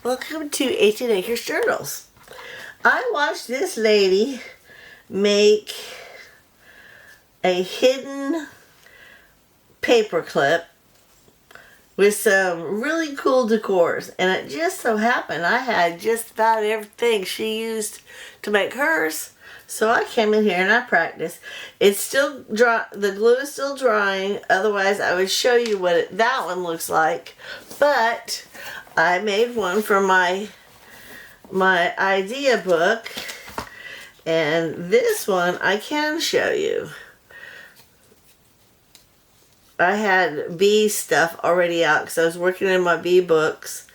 Welcome to 18 Acres Journals. I watched this lady make a hidden paperclip with some really cool decors, and it just so happened I had just about everything she used to make hers. So I came in here and I practiced. It's still dry, the glue is still drying, otherwise I would show you what that one looks like. But I made one for my idea book, and this one I can show you. I had bee stuff already out because I was working in my bee books.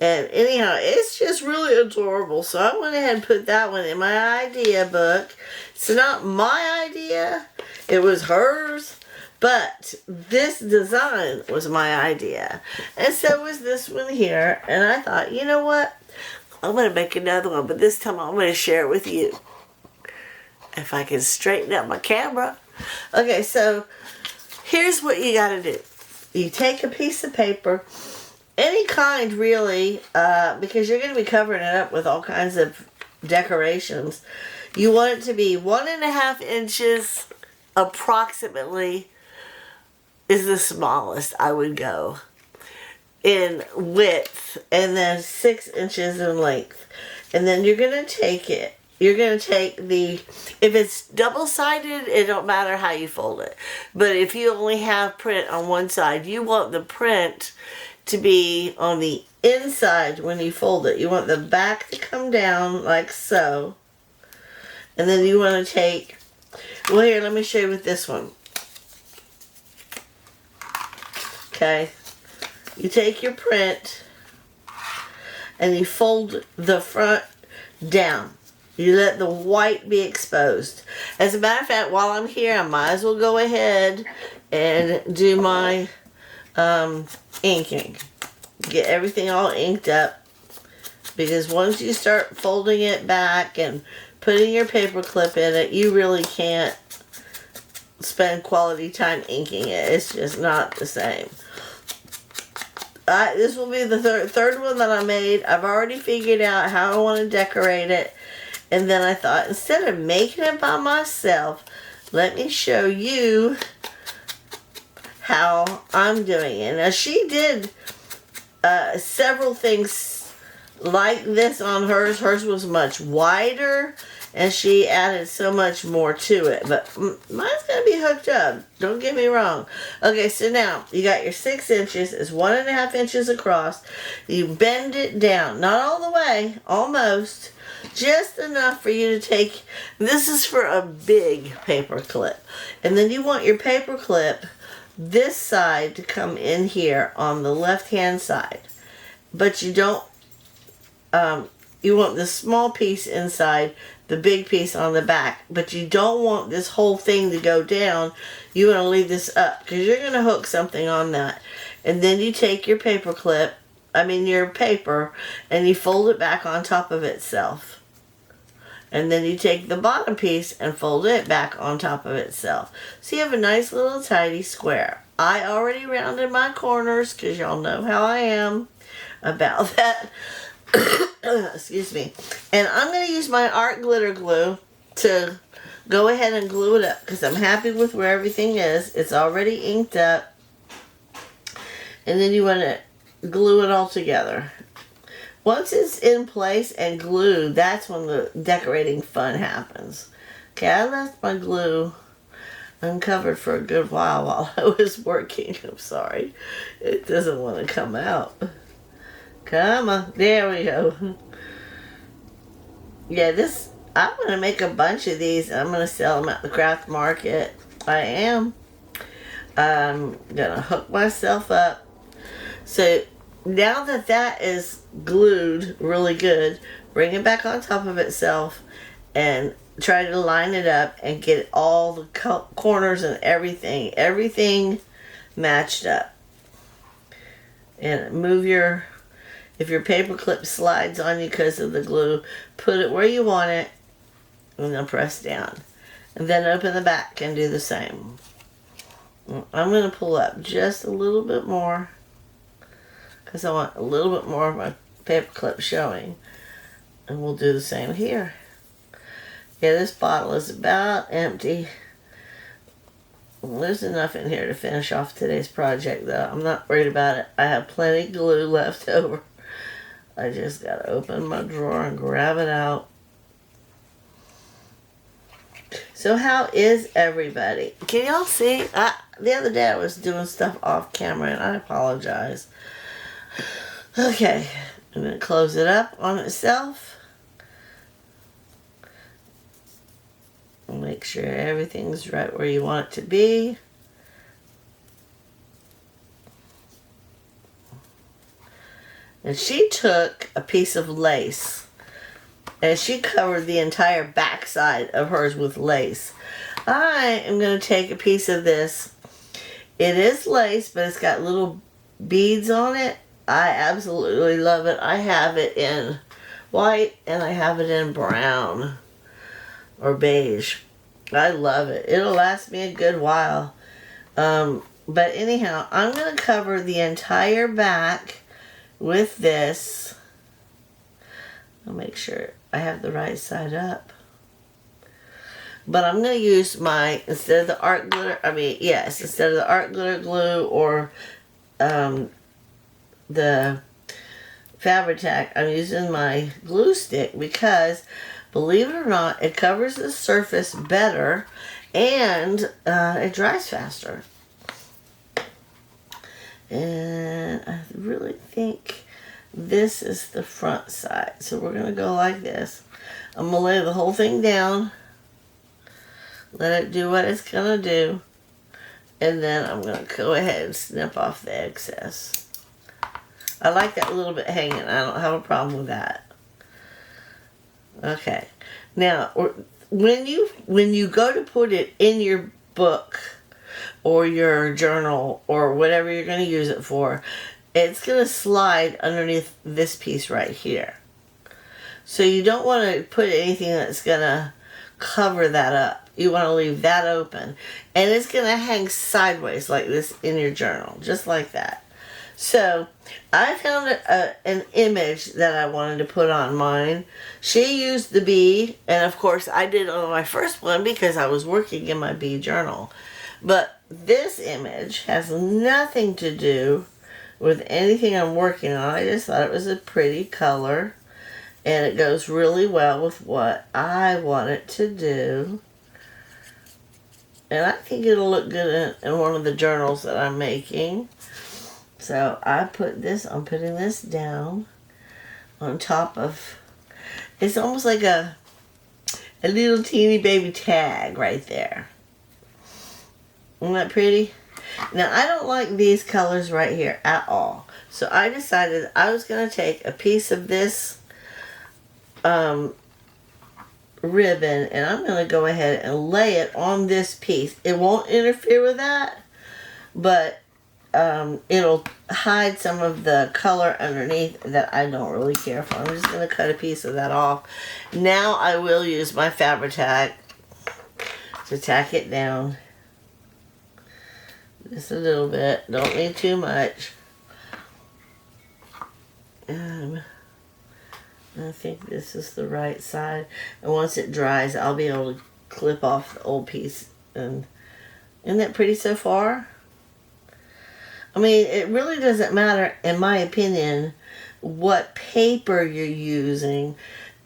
And anyhow, it's just really adorable. So I went ahead and put that one in my idea book. It's not my idea. It was hers. But this design was my idea. And so was this one here. And I thought, you know what? I'm going to make another one. But this time I'm going to share it with you. If I can straighten out my camera. Okay, so here's what you got to do. You take a piece of paper. Any kind, really, because you're going to be covering it up with all kinds of decorations. You want it to be 1.5 inches approximately is the smallest I would go in width, and then 6 inches in length. And then you're going to take it. You're going to take if it's double-sided, it don't matter how you fold it. But if you only have print on one side, you want the print to be on the inside when you fold it. You want the back to come down like so. And then you want to take, well, here, let me show you with this one. Okay. You take your print and you fold the front down. You let the white be exposed. As a matter of fact, while I'm here, I might as well go ahead and do my inking. Get everything all inked up, because once you start folding it back and putting your paper clip in it, you really can't spend quality time inking it. It's just not the same. This will be the third one that I made. I've already figured out how I want to decorate it, and then I thought, instead of making it by myself, let me show you how I'm doing it. Now, she did several things like this on hers. Hers was much wider, and she added so much more to it. But mine's going to be hooked up. Don't get me wrong. Okay, so now you got your 6 inches. It's 1.5 inches across. You bend it down. Not all the way. Almost. Just enough for you to take. This is for a big paper clip. And then you want your paper clip, this side, to come in here on the left hand side, but you don't you want the small piece inside, the big piece on the back, but you don't want this whole thing to go down. You want to leave this up because you're going to hook something on that. And then you take your paper clip, your paper, and you fold it back on top of itself. And then you take the bottom piece and fold it back on top of itself. So you have a nice little tidy square. I already rounded my corners because y'all know how I am about that. Excuse me. And I'm going to use my art glitter glue to go ahead and glue it up because I'm happy with where everything is. It's already inked up. And then you want to glue it all together. Once it's in place and glued, that's when the decorating fun happens. Okay, I left my glue uncovered for a good while I was working. I'm sorry. It doesn't want to come out. Come on. There we go. Yeah, I'm going to make a bunch of these. I'm going to sell them at the craft market. I am. I'm going to hook myself up. So now that is glued really good, bring it back on top of itself and try to line it up and get all the corners and everything matched up. And move if your paper clip slides on you because of the glue, put it where you want it and then press down. And then open the back and do the same. I'm going to pull up just a little bit more because I want a little bit more of my paperclip showing. And we'll do the same here. Yeah, this bottle is about empty. There's enough in here to finish off today's project, though. I'm not worried about it. I have plenty of glue left over. I just gotta open my drawer and grab it out. So how is everybody? Can y'all see? The other day I was doing stuff off camera, and I apologize. Okay, I'm going to close it up on itself. Make sure everything's right where you want it to be. And she took a piece of lace, and she covered the entire backside of hers with lace. I am going to take a piece of this. It is lace, but it's got little beads on it. I absolutely love it. I have it in white, and I have it in brown or beige. I love it. It'll last me a good while. But anyhow, I'm going to cover the entire back with this. I'll make sure I have the right side up. But I'm going to use instead of the art glitter, instead of the art glitter glue or the Fabri-Tac, I'm using my glue stick because, believe it or not, it covers the surface better and it dries faster. And I really think this is the front side. So we're going to go like this. I'm going to lay the whole thing down. Let it do what it's going to do. And then I'm going to go ahead and snip off the excess. I like that little bit hanging. I don't have a problem with that. Okay. Now, when you go to put it in your book or your journal or whatever you're going to use it for, it's going to slide underneath this piece right here. So you don't want to put anything that's going to cover that up. You want to leave that open. And it's going to hang sideways like this in your journal, just like that. So I found an image that I wanted to put on mine. She used the bee, and of course I did on my first one because I was working in my bee journal. But this image has nothing to do with anything I'm working on. I just thought it was a pretty color, and it goes really well with what I want it to do. And I think it'll look good in one of the journals that I'm making. So I'm putting this down on top of, it's almost like a little teeny baby tag right there. Isn't that pretty? Now I don't like these colors right here at all. So I decided I was going to take a piece of this ribbon, and I'm going to go ahead and lay it on this piece. It won't interfere with that, but it'll hide some of the color underneath that I don't really care for. I'm just going to cut a piece of that off. Now I will use my Fabri-Tac to tack it down. Just a little bit. Don't need too much. I think this is the right side. And once it dries, I'll be able to clip off the old piece. And isn't that pretty so far? I mean, it really doesn't matter, in my opinion, what paper you're using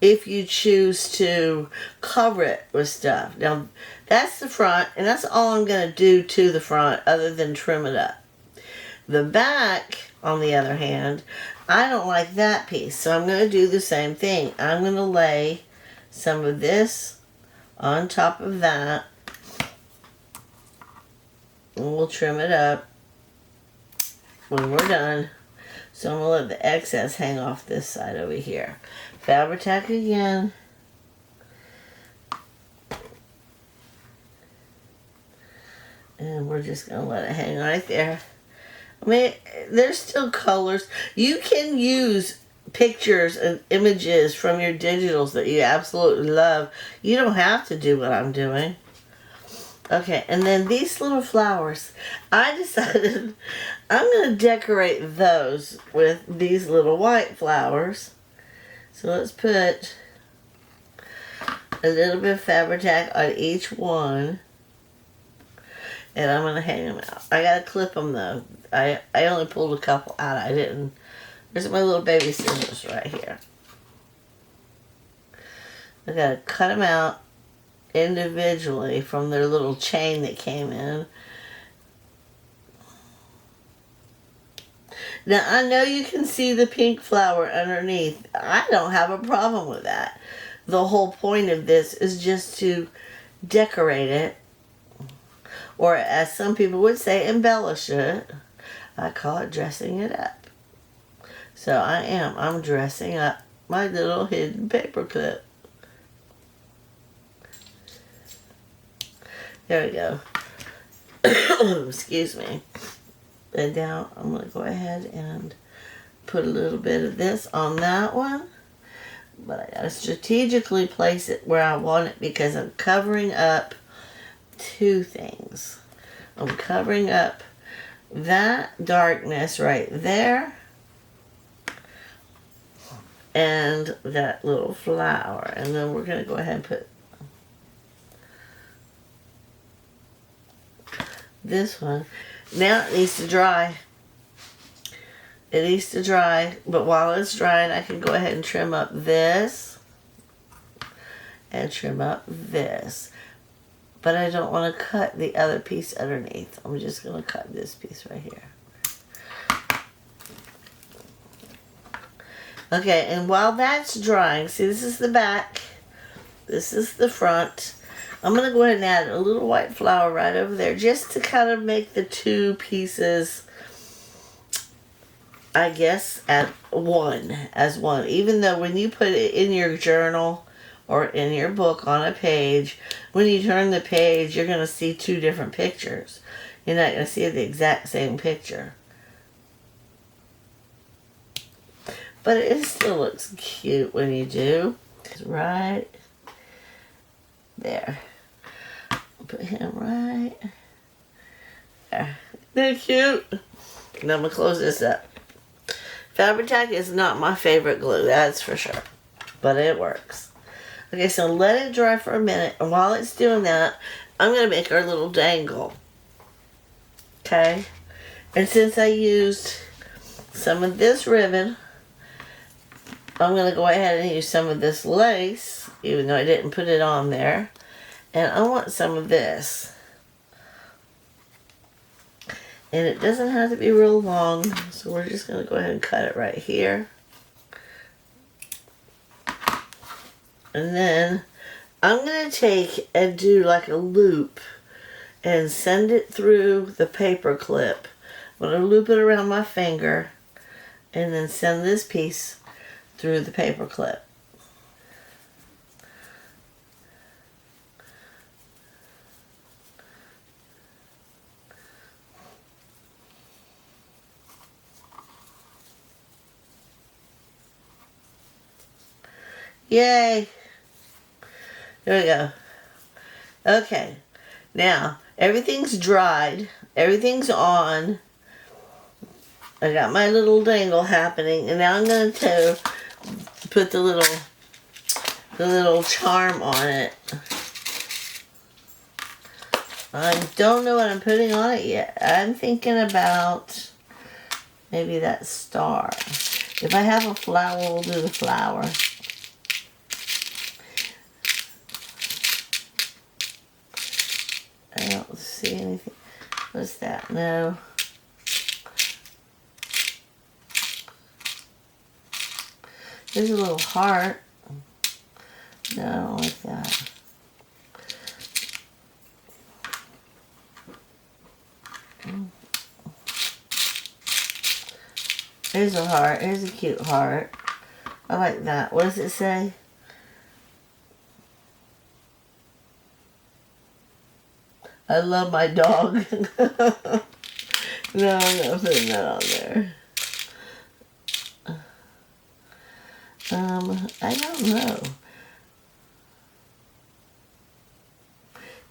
if you choose to cover it with stuff. Now, that's the front, and that's all I'm going to do to the front other than trim it up. The back, on the other hand, I don't like that piece, so I'm going to do the same thing. I'm going to lay some of this on top of that, and we'll trim it up when we're done. So I'm going to let the excess hang off this side over here. Fabri-Tac again. And we're just going to let it hang right there. I mean, there's still colors. You can use pictures and images from your digitals that you absolutely love. You don't have to do what I'm doing. Okay, and then these little flowers, I decided I'm going to decorate those with these little white flowers. So let's put a little bit of Fabri-Tac on each one. And I'm going to hang them out. I got to clip them though. I only pulled a couple out. I didn't. There's my little baby scissors right here. I got to cut them out individually from their little chain that came in. Now I know you can see the pink flower underneath. I don't have a problem with that. The whole point of this is just to decorate it, or as some people would say, embellish it. I call it dressing it up. So I'm dressing up my little hidden paperclip. There we go. Excuse me. And now I'm going to go ahead and put a little bit of this on that one. But I got to strategically place it where I want it because I'm covering up two things. I'm covering up that darkness right there and that little flower. And then we're going to go ahead and put this one. Now it needs to dry. It needs to dry, but while it's drying, I can go ahead and trim up this and trim up this. But I don't want to cut the other piece underneath. I'm just going to cut this piece right here. Okay, and while that's drying, see, this is the back, this is the front. I'm going to go ahead and add a little white flower right over there just to kind of make the two pieces, I guess, as one. Even though when you put it in your journal or in your book on a page, when you turn the page, you're going to see two different pictures. You're not going to see the exact same picture. But it still looks cute when you do. It's right there. Put him right there. They're cute. Now I'm going to close this up. Fabri-Tac is not my favorite glue, that's for sure. But it works. Okay, so let it dry for a minute. And while it's doing that, I'm going to make our little dangle. Okay? And since I used some of this ribbon, I'm going to go ahead and use some of this lace, even though I didn't put it on there. And I want some of this. And it doesn't have to be real long, so we're just going to go ahead and cut it right here. And then I'm going to take and do like a loop and send it through the paper clip. I'm going to loop it around my finger and then send this piece through the paper clip. Yay! There we go. Okay, now everything's dried, everything's on. I got my little dangle happening, and now I'm going to put the little charm on it. I don't know what I'm putting on it yet. I'm thinking about maybe that star. If I have a flower, we'll do the flower. I don't see anything. What's that? No. There's a little heart. No, I don't like that. Here's a heart. Here's a cute heart. I like that. What does it say? I love my dog. No, I'm not putting that on there. I don't know.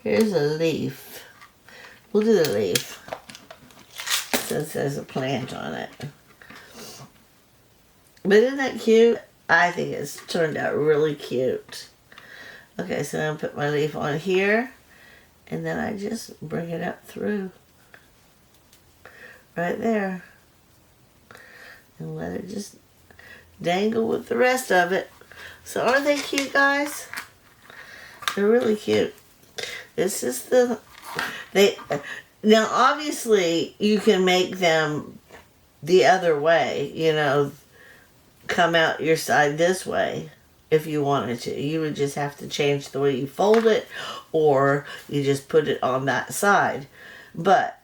Here's a leaf. We'll do the leaf since there's a plant on it. But isn't that cute? I think it's turned out really cute. Okay, so I'm going to put my leaf on here. And then I just bring it up through. Right there. And let it just dangle with the rest of it. So aren't they cute, guys? They're really cute. This is the... Now, obviously, you can make them the other way, you know, come out your side this way if you wanted to. You would just have to change the way you fold it, or you just put it on that side. But,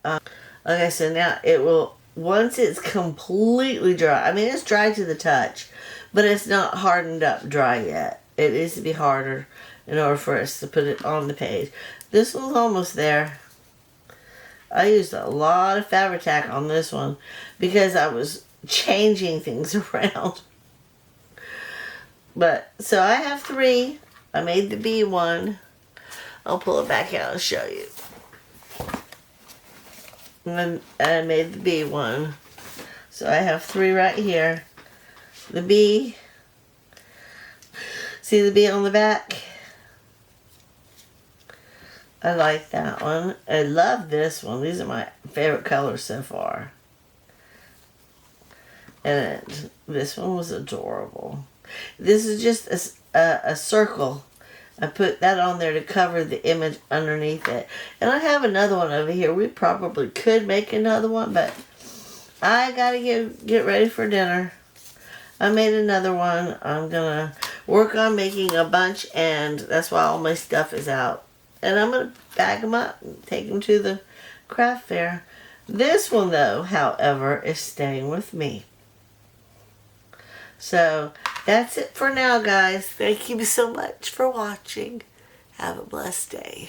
okay, so now it will, once it's completely dry, I mean, it's dry to the touch, but it's not hardened up dry yet. It needs to be harder in order for us to put it on the page. This one's almost there. I used a lot of Fabri-Tac on this one because I was changing things around. But, so I have 3. I made the bee one. I'll pull it back out and show you. And then I made the bee one. So I have 3 right here. The bee. See the bee on the back? I like that one. I love this one. These are my favorite colors so far. And this one was adorable. This is just a circle. I put that on there to cover the image underneath it. And I have another one over here. We probably could make another one, but I gotta get ready for dinner. I made another one. I'm gonna work on making a bunch, and that's why all my stuff is out. And I'm gonna bag them up and take them to the craft fair. This one, though, however, is staying with me. So, that's it for now, guys. Thank you so much for watching. Have a blessed day.